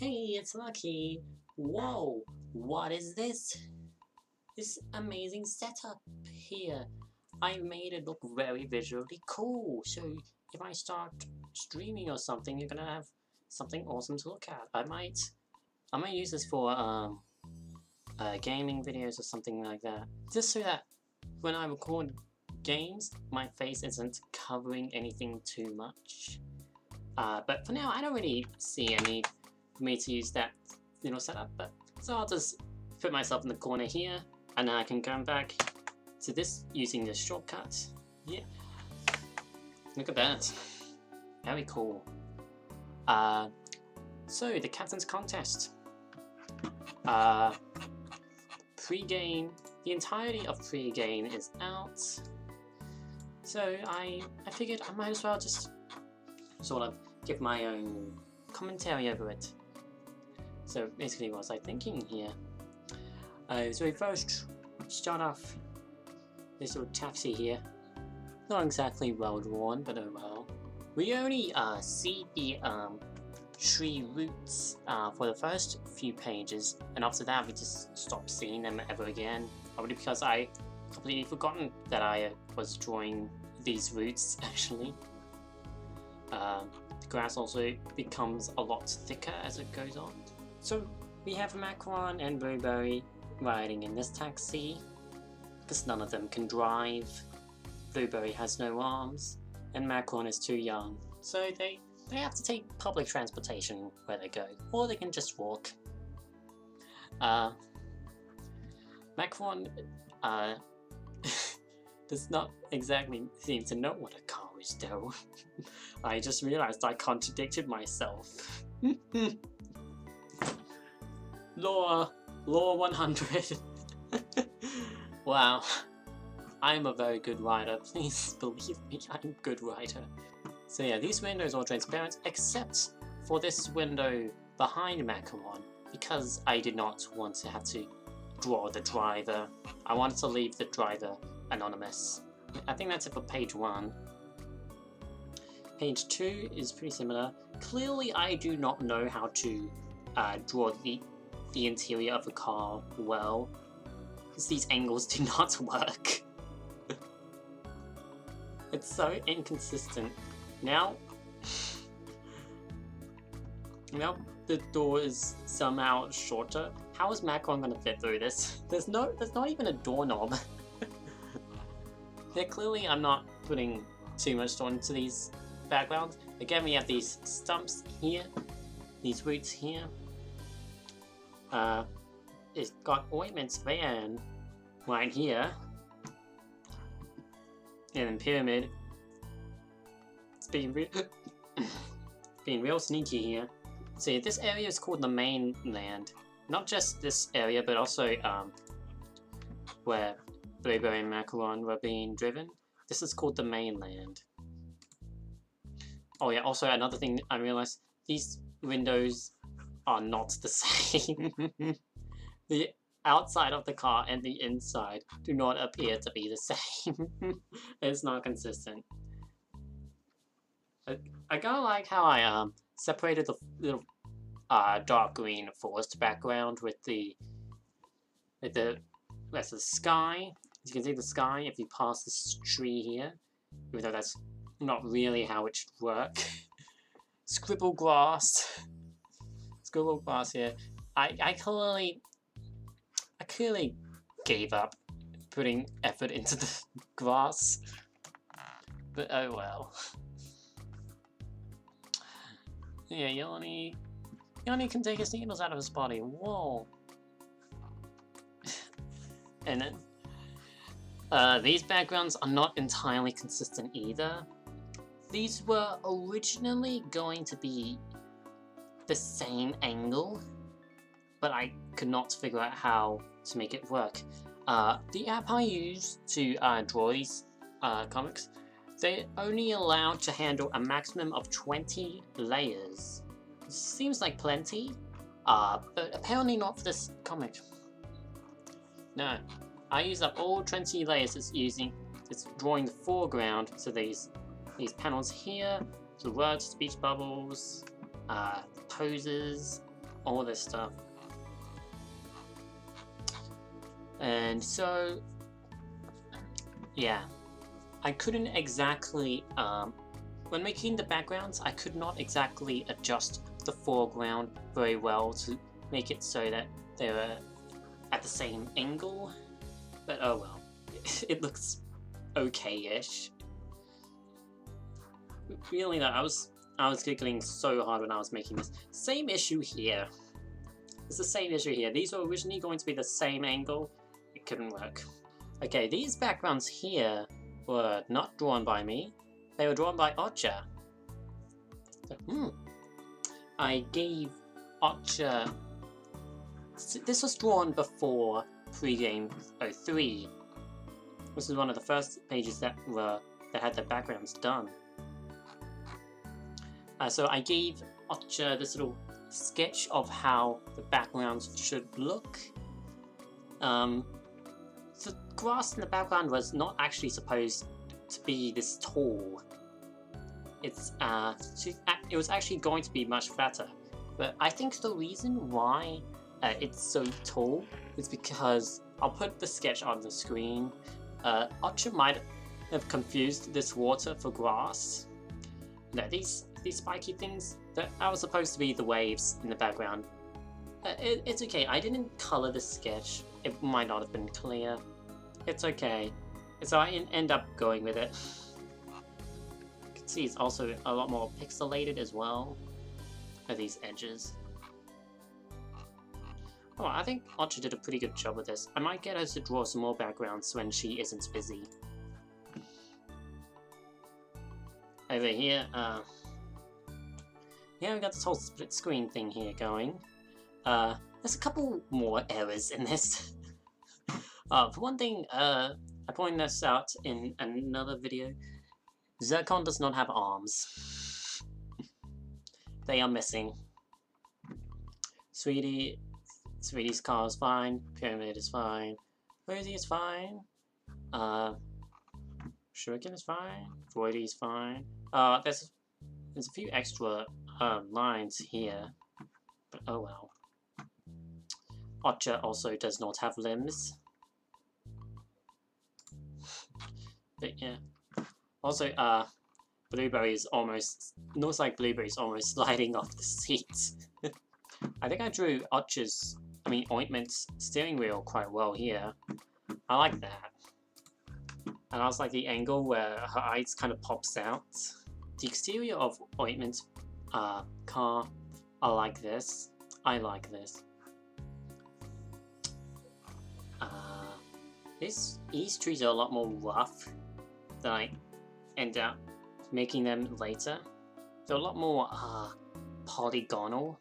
Hey, it's Lucky. Whoa, what is this? This amazing setup here. I made it look very visually cool. So if I start streaming or something, you're gonna have something awesome to look at. I might use this for gaming videos or something like that. Just so that when I record games, my face isn't covering anything too much. But for now, I don't really see a need for me to use that setup. But so I'll just put myself in the corner here, and then I can come back to this using the shortcut. Yeah, look at that, very cool. So the captain's contest. Pre-game, the entirety of pre-game is out. So I figured I might as well just sort of give my own commentary over it. So basically, what was I thinking here? So we first start off this little taxi here. Not exactly well drawn, but oh well. We only see the tree roots for the first few pages, and after that we just stop seeing them ever again. Probably because I completely forgotten that I was drawing these roots actually. The grass also becomes a lot thicker as it goes on. So we have Macron and Blueberry riding in this taxi, because none of them can drive. Blueberry has no arms, and Macron is too young, so they have to take public transportation where they go, or they can just walk. Macron does not exactly seem to know what a car is though. I just realized I contradicted myself. Law 100. Wow, I'm a very good writer. Please believe me, I'm a good writer. So yeah, these windows are transparent except for this window behind Macaron, because I did not want to have to draw the driver. I wanted to leave the driver anonymous. I think that's it for page 1. Page 2 is pretty similar. Clearly I do not know how to draw the interior of a car well, because these angles do not work. It's so inconsistent. Now the door is somehow shorter. How is Macron going to fit through this? There's not even a doorknob. Yeah, clearly I'm not putting too much thought into these backgrounds. Again, we have these stumps here, these roots here. It's got Ointment's van right here, and then Pyramid. It's being real sneaky here. See, this area is called the mainland. Not just this area, but also where Blueberry and Macaron were being driven. This is called the mainland. Oh yeah, also another thing I realized, these windows are not the same. The outside of the car and the inside do not appear to be the same. It's not consistent. I kinda like how I separated the little dark green forest background with the sky. As you can see the sky if you pass this tree here, even though that's not really how it should work. Scribble grass here. I clearly gave up putting effort into the grass, but oh well. Yeah, Yanni can take his needles out of his body. Whoa. And then these backgrounds are not entirely consistent either. These were originally going to be the same angle, but I could not figure out how to make it work. The app I use to draw these comics, they're only allowed to handle a maximum of 20 layers. Seems like plenty, but apparently not for this comic. No, I use up all 20 layers. It's drawing the foreground, so these panels here, the words, speech bubbles, poses, all this stuff. And so, yeah, I couldn't exactly, when making the backgrounds, I could not exactly adjust the foreground very well to make it so that they were at the same angle, but oh well, it looks okay-ish. Really though, I was giggling so hard when I was making this. Same issue here. It's the same issue here. These were originally going to be the same angle. It couldn't work. Okay, these backgrounds here were not drawn by me. They were drawn by Otcha. So, I gave Otcha... This was drawn before Pregame 03. This is one of the first pages that had the backgrounds done. So I gave Otcha this little sketch of how the backgrounds should look. The grass in the background was not actually supposed to be this tall. It was actually going to be much flatter. But I think the reason why it's so tall is because I'll put the sketch on the screen. Otcha might have confused this water for grass. No, these spiky things that are supposed to be the waves in the background. It's okay. I didn't color the sketch. It might not have been clear. It's okay. So I end up going with it. You can see it's also a lot more pixelated as well. These edges. Oh, I think Otcha did a pretty good job with this. I might get her to draw some more backgrounds when she isn't busy. Over here, yeah, we got this whole split screen thing here going. There's a couple more errors in this. For one thing, I pointed this out in another video. Zircon does not have arms. They are missing. Sweetie's car is fine. Pyramid is fine. Rosie is fine. Shuriken is fine. Voidy is fine. There's a few extra lines here, but oh well. Otcha also does not have limbs. But yeah. Also, Blueberry's almost looks like Blueberry's almost sliding off the seat. I think I drew Ointment's steering wheel quite well here. I like that. And I also like the angle where her eyes kind of pops out. The exterior of Ointment's car, I like this. These trees are a lot more rough than I end up making them later. They're a lot more polygonal.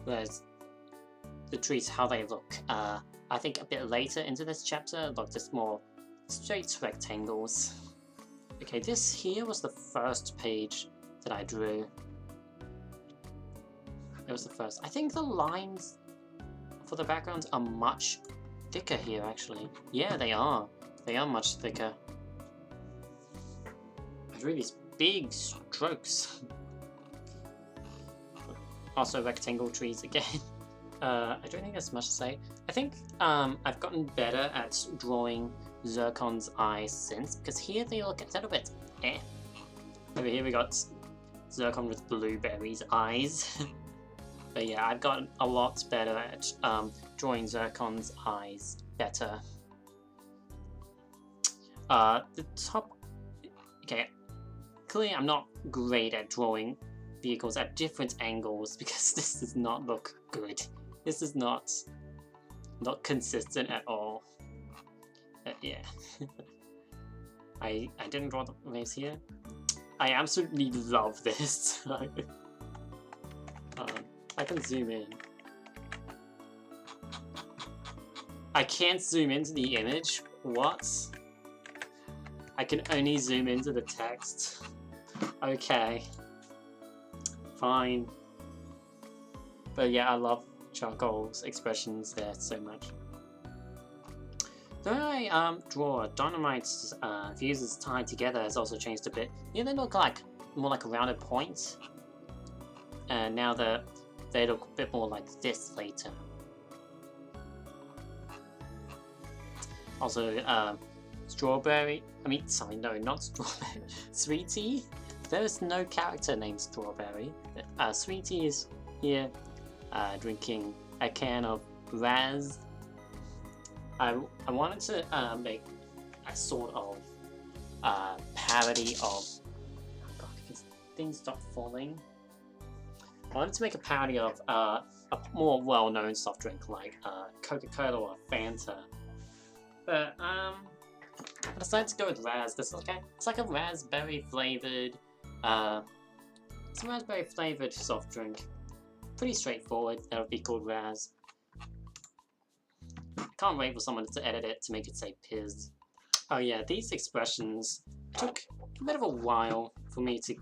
Whereas the trees, how they look, I think a bit later into this chapter, look just more straight rectangles. Okay, this here was the first page that I drew. It was the first. I think the lines for the backgrounds are much thicker here, actually. Yeah, they are. They are much thicker. I drew these big strokes. Also rectangle trees again. I don't think there's much to say. I think I've gotten better at drawing Zircon's eyes since, because here they look a little bit eh. Over here we got Zircon with Blueberry's eyes. But yeah, I've gotten a lot better at drawing Zircon's eyes better. The top... Okay, clearly I'm not great at drawing vehicles at different angles because this does not look good. This is not consistent at all. Yeah. I didn't draw the waves here. I absolutely love this. I can zoom in. I can't zoom into the image? What? I can only zoom into the text. Okay. Fine. But yeah, I love Charcoal's expressions there so much. The way I draw Dynamite's fuses tied together has also changed a bit. Yeah, they look like more like a rounded point. And now the they look a bit more like this later. Also, Strawberry, sorry, no, not Strawberry, Sweetie. There is no character named Strawberry. Sweetie is here drinking a can of Raz. I wanted to make a sort of parody of... Oh god, because things stop falling. I wanted to make a parody of a more well-known soft drink like Coca-Cola or Fanta. But I decided to go with Raz. It's like a raspberry flavored it's a raspberry flavored soft drink. Pretty straightforward. That would be called Raz. Can't wait for someone to edit it to make it say Piz. Oh yeah, these expressions took a bit of a while for me to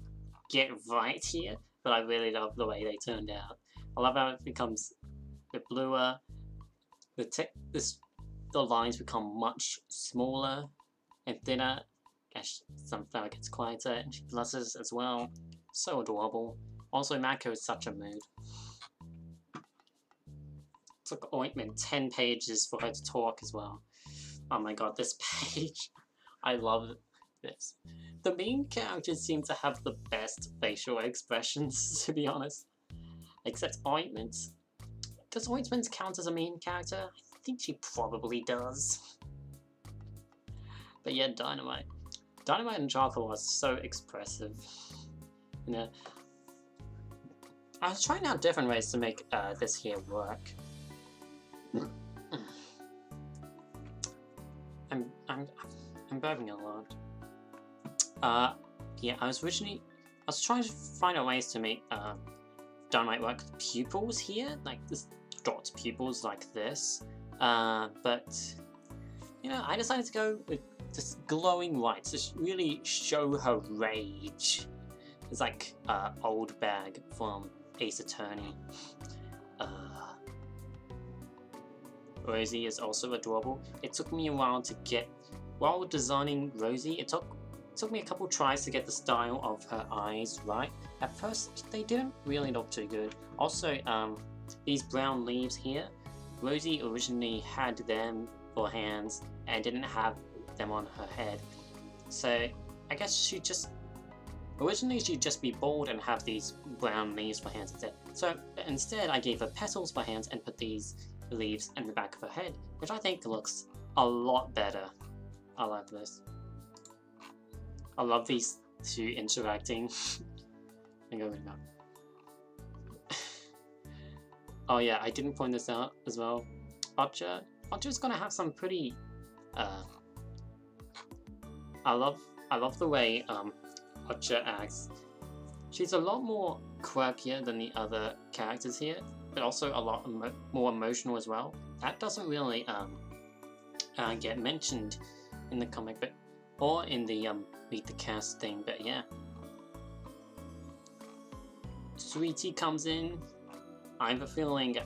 get right here, but I really love the way they turned out. I love how it becomes a bit bluer. The lines become much smaller and thinner as Sunflower gets quieter and she blushes as well. So adorable. Also, Mako is such a mood. Took Ointment 10 pages for her to talk as well. Oh my god, this page. I love this. The main characters seem to have the best facial expressions, to be honest. Except Ointment. Does Ointment count as a main character? I think she probably does. But yeah, Dynamite. Dynamite and Charcoal are so expressive. You know, I was trying out different ways to make this here work. I'm burping a lot. Yeah, I was trying to find out ways to make Dynamite work with pupils here, like this dot pupils like this. But you know, I decided to go with just glowing whites to really show her rage. It's like old bag from Ace Attorney. Rosie is also adorable. It took me a while to get, while designing Rosie, it took me a couple tries to get the style of her eyes right. At first, they didn't really look too good. Also, these brown leaves here, Rosie originally had them for hands and didn't have them on her head. So, I guess originally she'd just be bald and have these brown leaves for hands instead. So, instead I gave her petals for hands and put these leaves in the back of her head, which I think looks a lot better. I love this. I love these two interacting. Oh yeah, I didn't point this out as well. Archer's gonna have some pretty I love the way Archer acts. She's a lot more quirkier than the other characters here, but also a lot more emotional as well. That doesn't really get mentioned in the comic, but or in the Meet the Cast thing. But yeah, Sweetie comes in. I have a feeling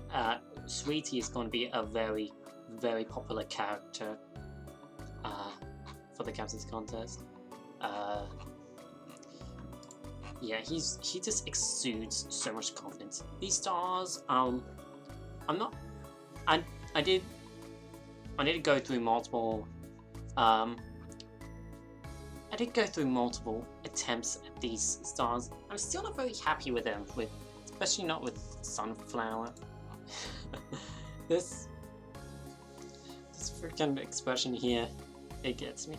Sweetie is going to be a very, very popular character for the Captain's Contest. Yeah, he just exudes so much confidence. These stars, I did go through multiple attempts at these stars. I'm still not very happy with them, especially not with Sunflower. this freaking expression here, it gets me.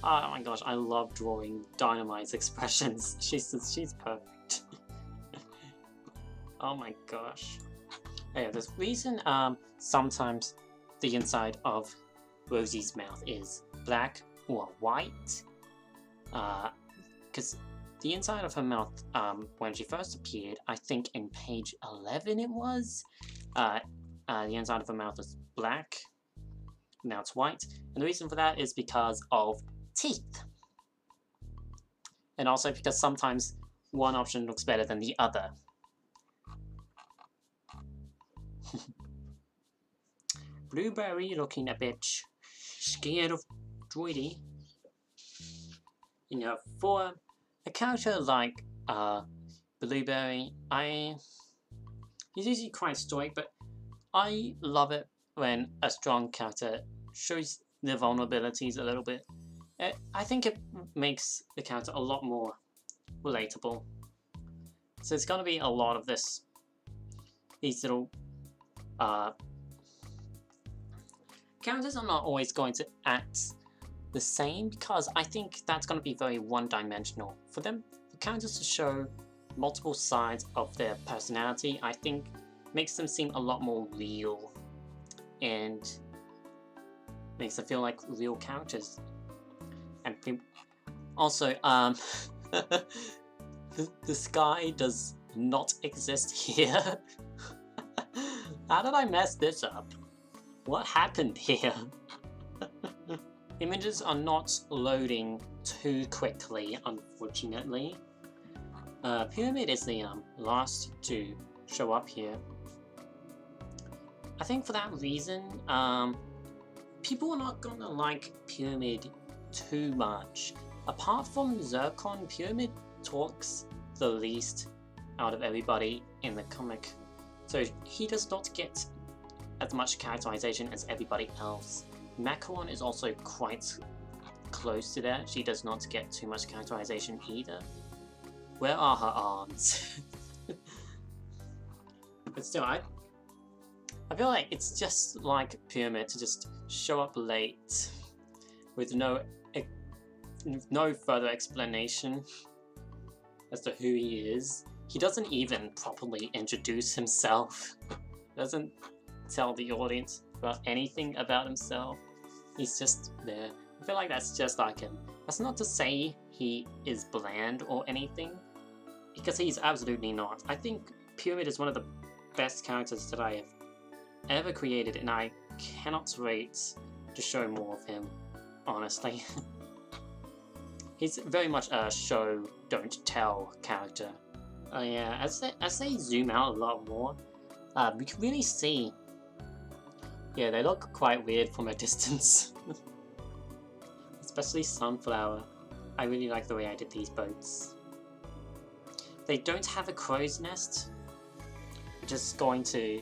Oh my gosh, I love drawing Dynamite's expressions. She's perfect. Oh my gosh. Yeah, the reason sometimes the inside of Rosie's mouth is black or white, because the inside of her mouth, when she first appeared, I think in page 11 it was, the inside of her mouth was black. Now it's white, and the reason for that is because of teeth. And also because sometimes one option looks better than the other. Blueberry looking a bit scared of Droidy. You know, for a character like Blueberry, I He's usually quite stoic, but I love it when a strong character shows their vulnerabilities a little bit. I think it makes the character a lot more relatable. So it's gonna be a lot of these little characters are not always going to act the same, because I think that's going to be very one-dimensional. For characters to show multiple sides of their personality, I think makes them seem a lot more real and makes them feel like real characters. And also, the sky does not exist here. How did I mess this up? What happened here? Images are not loading too quickly, unfortunately. Pyramid is the last to show up here. I think for that reason, people are not gonna like Pyramid too much. Apart from Zircon, Pyramid talks the least out of everybody in the comic. So he does not get as much characterization as everybody else. Macaron is also quite close to that. She does not get too much characterization either. Where are her arms? But still, I feel like it's just like Pyramid to just show up late with no further explanation as to who he is. He doesn't even properly introduce himself. Doesn't tell the audience about anything about himself. He's just there. I feel like that's just like him. That's not to say he is bland or anything, because he's absolutely not. I think Pyramid is one of the best characters that I have ever created, and I cannot wait to show more of him, honestly. He's very much a show, don't tell character. Yeah, as they zoom out a lot more, we can really see. Yeah, they look quite weird from a distance. Especially Sunflower. I really like the way I did these boats. They don't have a crow's nest. I'm just going to...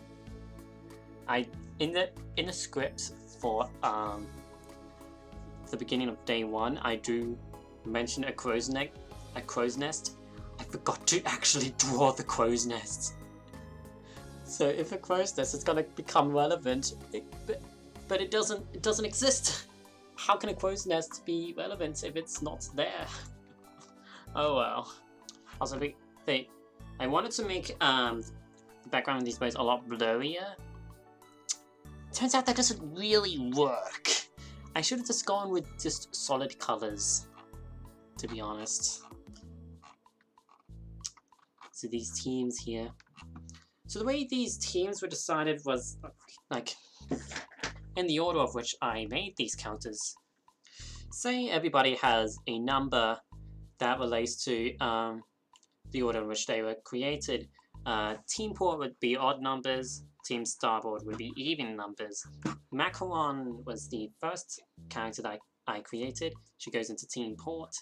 In the script for the beginning of day 1, I do mention a crow's nest. I forgot to actually draw the crow's nest. So if a crow's nest is gonna become relevant, but it doesn't exist. How can a crow's nest be relevant if it's not there? Oh well. Also, I wanted to make the background of these boats a lot blurrier. Turns out that doesn't really work. I should have just gone with just solid colors, to be honest. So these teams here. So the way these teams were decided was like in the order of which I made these counters. Say everybody has a number that relates to the order in which they were created. Team Port would be odd numbers, Team Starboard would be even numbers. Macaron was the first character that I created. She goes into Team Port.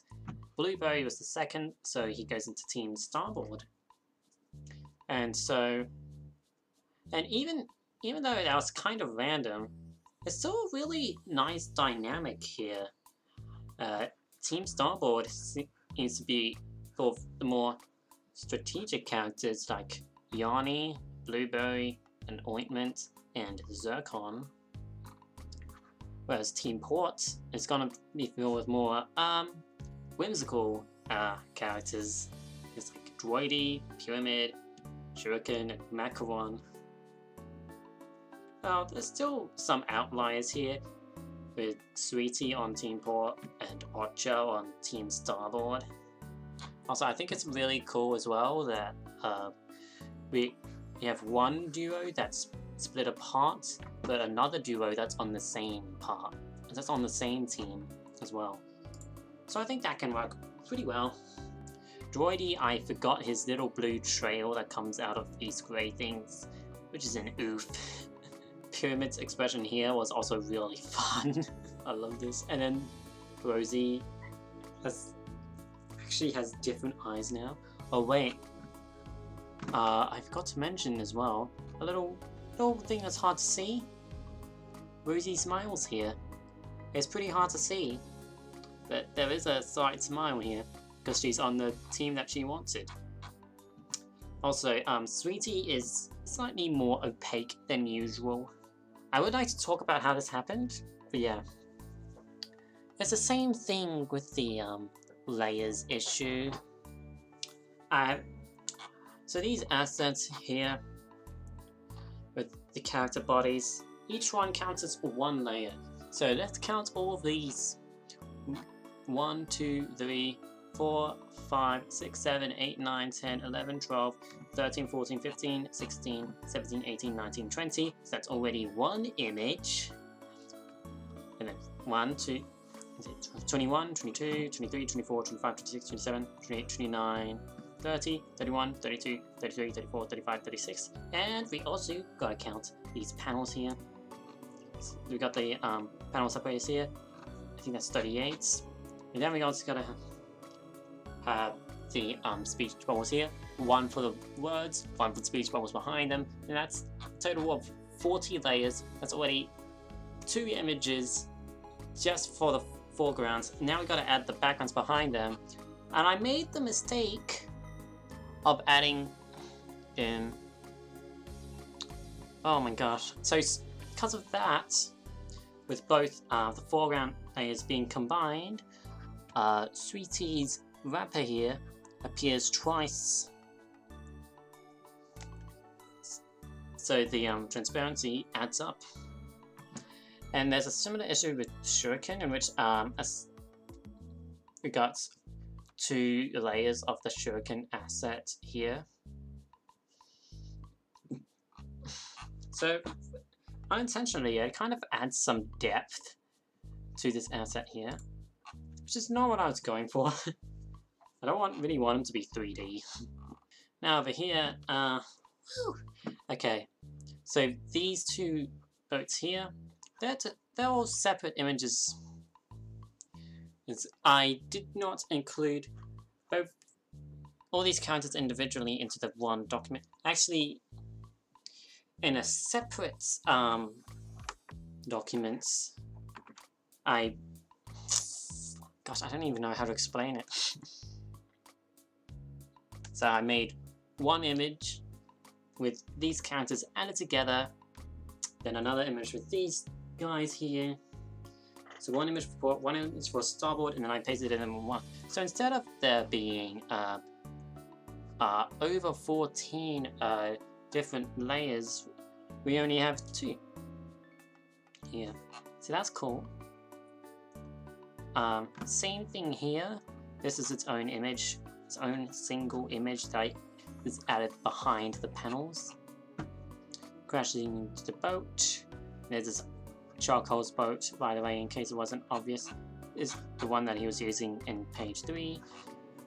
Blueberry was the second, so he goes into Team Starboard. And so, and even though that was kind of random, it's still a really nice dynamic here. Team Starboard seems to be for the more strategic characters like Yanni, Blueberry, and Ointment, and Zircon. Whereas Team Port is gonna be filled with more whimsical characters. It's like Droidy, Pyramid, Shuriken, and Macaron. Well, there's still some outliers here, with Sweetie on Team Port and Ocho on Team Starboard. Also, I think it's really cool as well that we have one duo that's split apart, but another duo that's on the same part. That's on the same team as well. So I think that can work pretty well. Droidy, I forgot his little blue trail that comes out of these grey things, which is an oof. Pyramid's expression here was also really fun. I love this. And then Rosie actually has different eyes now. Oh wait. I forgot to mention as well, a little thing that's hard to see. Rosie smiles here. It's pretty hard to see, but there is a slight smile here because she's on the team that she wanted. Also, Sweetie is slightly more opaque than usual. I would like to talk about how this happened, but yeah. It's the same thing with the layers issue. So these assets here, with the character bodies, each one counts as one layer. So let's count all of these. 1, 2, 3, 4, 5, 6, 7, 8, 9, 10, 11, 12, 13, 14, 15, 16, 17, 18, 19, 20. So that's already one image. And then 1, 2, 21, 22, 23, 24, 25, 26, 27, 28, 29, 30, 31, 32, 33, 34, 35, 36. And we also gotta count these panels here. So we got the panel separators here. I think that's 38. And then we also gotta have the speech bubbles here. One for the words, one for the speech bubbles behind them. And that's a total of 40 layers. That's already 2 images just for the foregrounds. Now we gotta add the backgrounds behind them. And I made the mistake of adding in... Oh my gosh. So because of that, with both the foreground layers being combined, Sweetie's wrapper here appears twice. So the transparency adds up. And there's a similar issue with Shuriken, in which we got 2 layers of the Shuriken asset here. So unintentionally, it kind of adds some depth to this asset here, which is not what I was going for. I don't really want him to be 3D. Now over here, okay, so these 2 boats here, they're all separate images. I did not include all these characters individually into the one document. Actually, in a separate documents, gosh, I don't even know how to explain it. So I made one image with these characters added together, then another image with these guys here. So one image for Starboard, and then I pasted it in one. So instead of there being over 14 different layers, we only have 2 here. So that's cool. Same thing here. This is its own image, its own single image that is added behind the panels. Crashing into the boat. There's this Charcoal's boat, by the way, in case it wasn't obvious, is the one that he was using in page 3.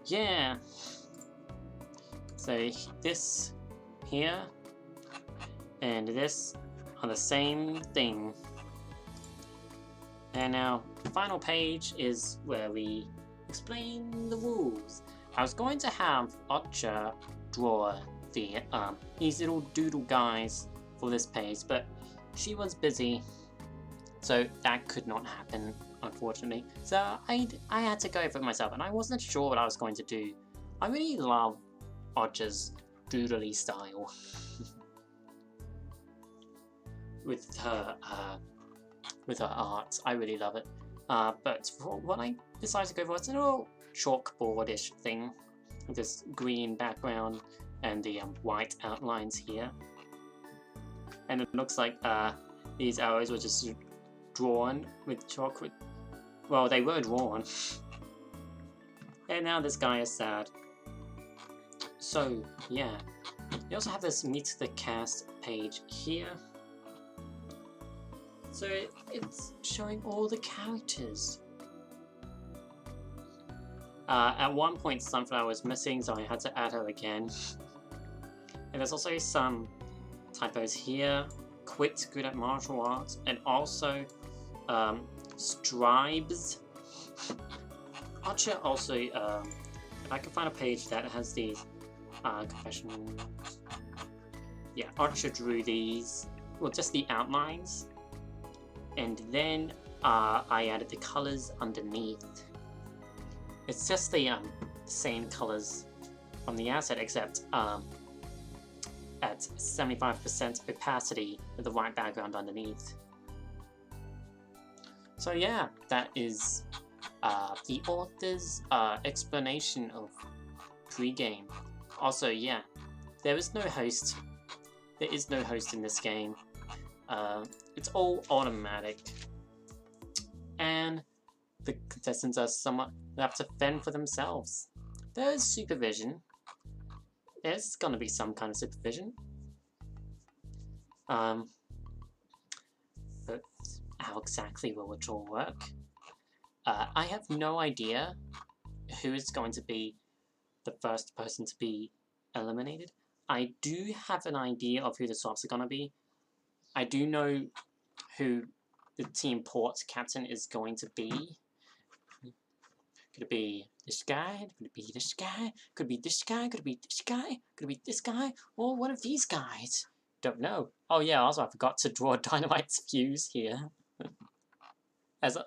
Yeah. So this here and this are the same thing. And now the final page is where we explain the rules. I was going to have Otcha draw the these little doodle guys for this page, but she was busy, so that could not happen, unfortunately. So I had to go for it myself, and I wasn't sure what I was going to do. I really love Otcha's doodly style with her art. I really love it. But for what I decided to go for, it's a little chalkboardish thing with this green background and the white outlines here. And it looks like these arrows were just drawn with chalk. Well, they were drawn. And now this guy is sad. So, yeah. You also have this Meet the Cast page here. So it's showing all the characters. At one point Sunflower was missing, so I had to add her again. And there's also some typos here. Quit, good at martial arts, and also Stribes. Archer also, if I can find a page that has these confessions. yeah, Archer drew these, well, just the outlines, and then I added the colors underneath. It's just the same colors on the outside, except at 75% opacity with the white background underneath. So yeah, that is the author's explanation of Pregame. Also, yeah, there is no host. There is no host in this game. It's all automatic, and the contestants are somewhat have to fend for themselves. There is supervision. There's gonna be some kind of supervision. But how exactly will it all work? I have no idea who is going to be the first person to be eliminated. I do have an idea of who the swaps are going to be. I do know who the team port captain is going to be. Could it be this guy? Could it be this guy? Could it be this guy? Could it be this guy? Could it be this guy? Or one of these guys? Don't know. Oh yeah, also I forgot to draw Dynamite's fuse here. There's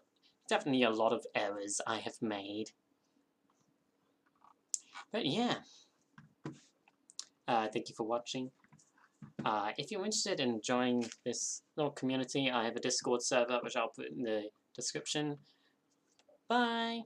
definitely a lot of errors I have made. But yeah. Thank you for watching. If you're interested in joining this little community, I have a Discord server which I'll put in the description. Bye!